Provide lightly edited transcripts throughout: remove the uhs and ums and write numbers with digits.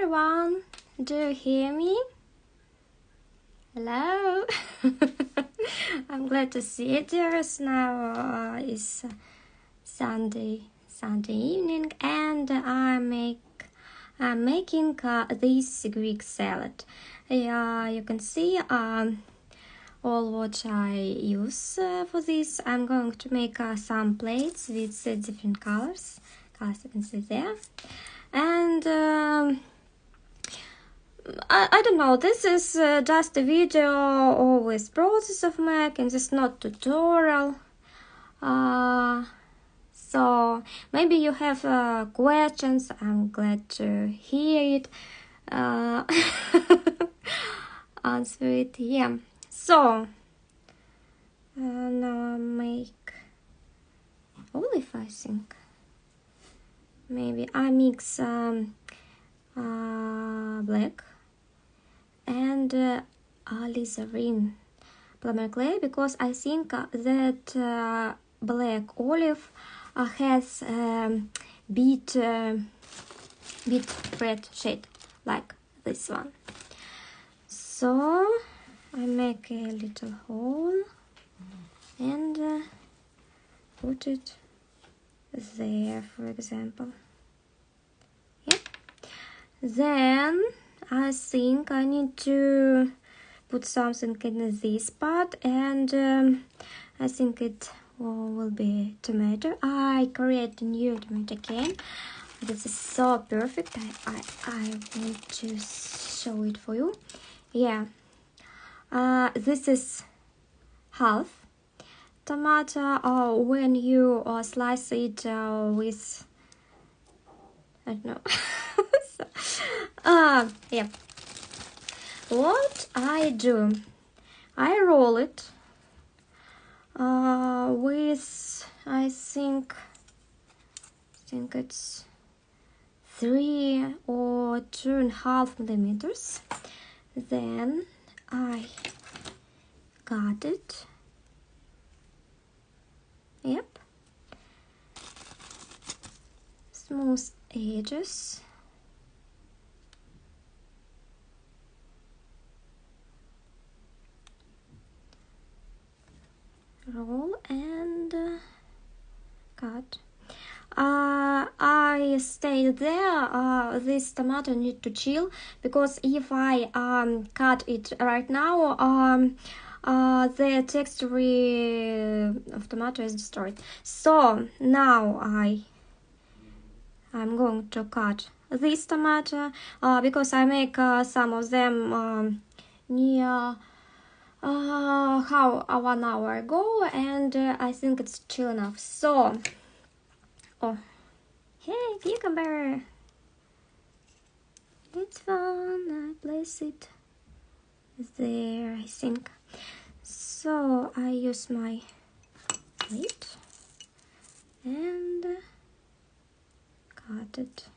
everyone, do you hear me? Hello. I'm glad to see you dear. Now is Sunday evening, and I'm making this Greek salad. You can see all what I use for this. I'm going to make some plates with different colors you can see there, and I don't know, this is just a video always process of making. This is not tutorial, so maybe you have questions. I'm glad to hear it, answer it. Yeah, so now I make olive, I think. Maybe I mix black and alizarin polymer clay, because I think that black olive has bit red shade like this one. So I make a little hole and put it there, for example. Yep. Then I think I need to put something in this part, and I think it will be tomato. I create a new tomato can. This is so perfect. I want to show it for you. Yeah, this is half tomato. When you slice it with, I don't know. Yeah. What I do, I roll it with, I think it's 3 or 2.5 millimeters. Then I cut it. Yep. Smooth edges. Roll and cut. I stayed there. This tomato need to chill, because if I cut it right now, the texture of tomato is destroyed. So now I'm going to cut this tomato because I make some of them near 1 hour ago, and I think it's chill enough. So, oh, hey, cucumber, it's fun. I place it there, I think. So I use my plate and cut it.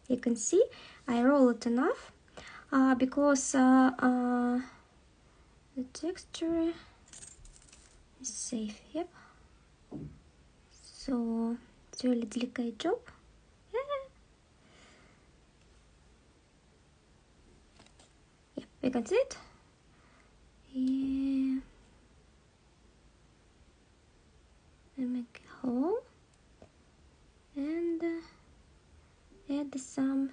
You can see I roll it enough because the texture is safe. Yep. So it's really delicate job. Yep, you can see it. Yeah. I make a hole and add some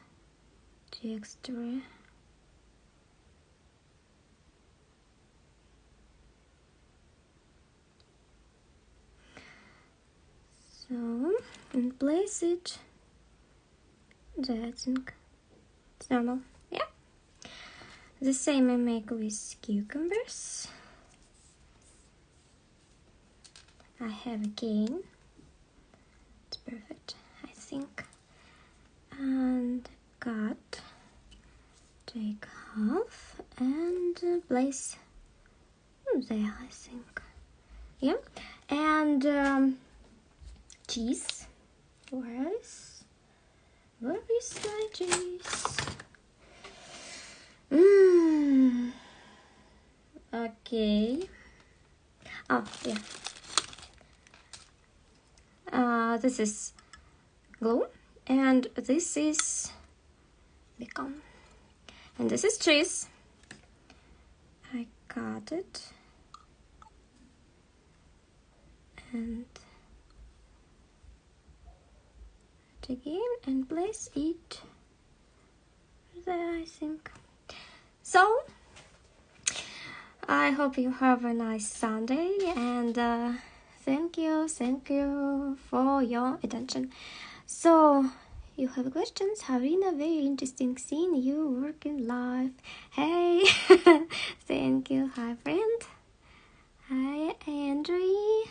texture. So, and place it there. I think it's normal. Yeah. The same I make with cucumbers. I have a cane. It's perfect, I think. And cut. Take half and place there, I think. Yeah. And cheese. Where is my cheese? Okay. Oh, yeah. This is glue, and this is become. And this is cheese. I cut it and again and place it there, I think. So I hope you have a nice Sunday, and thank you for your attention. So you have questions? Having a very interesting scene you work in life. Hey, thank you. Hi, friend. Hi, Andrew.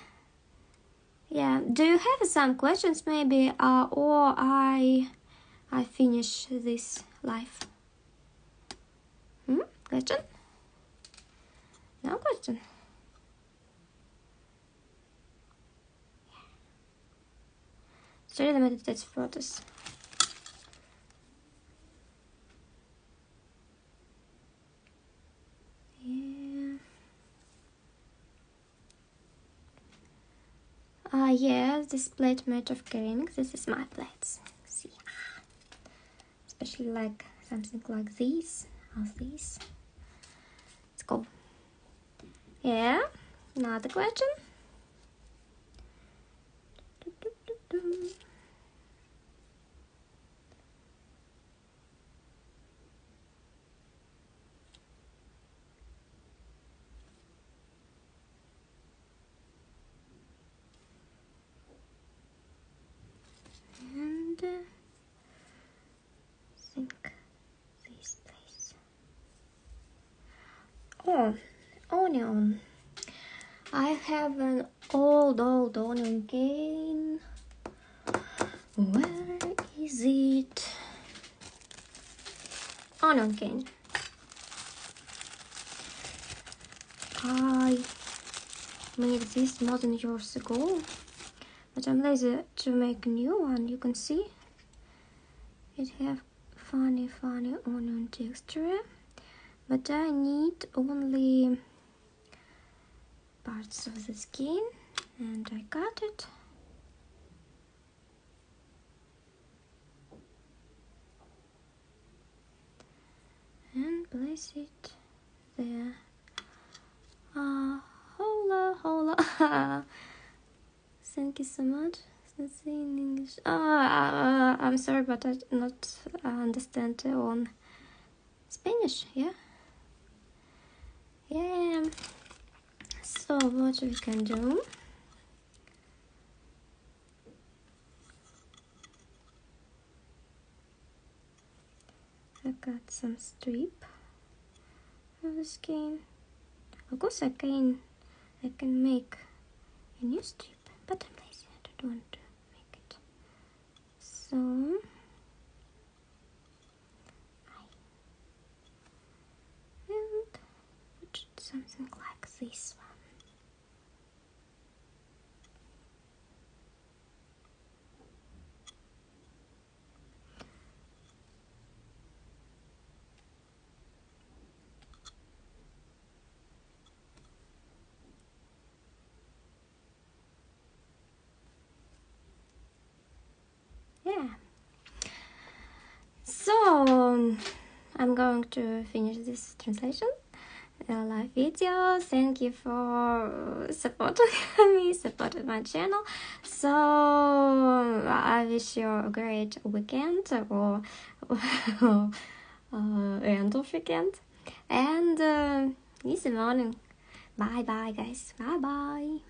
Yeah, do you have some questions maybe, or I finish this live? Question? No question. Sorry, the meditative photos. Yeah. Yeah, this plate made of ceramics. This is my plates. See, especially like something like this or this. Let's go. Yeah, another question. And think this place. Oh, onion. I have an old onion cane. Where is it? Onion cane. I made this more than years ago, but I'm lazy to make a new one. You can see it have funny onion texture, but I need only parts of the skin, and I cut it. And place it there. Hola. Thank you so much. Let's see in English. I'm sorry, but I not understand on Spanish. Yeah. So what we can do? I got some strip of the skin. Of course, I can make a new strip, but I'm lazy. I don't want to make it. So and put something like this one. Yeah. So I'm going to finish this translation live video. Thank you for supporting me, supporting my channel. So I wish you a great weekend or end of weekend, and easy morning. Bye guys. Bye.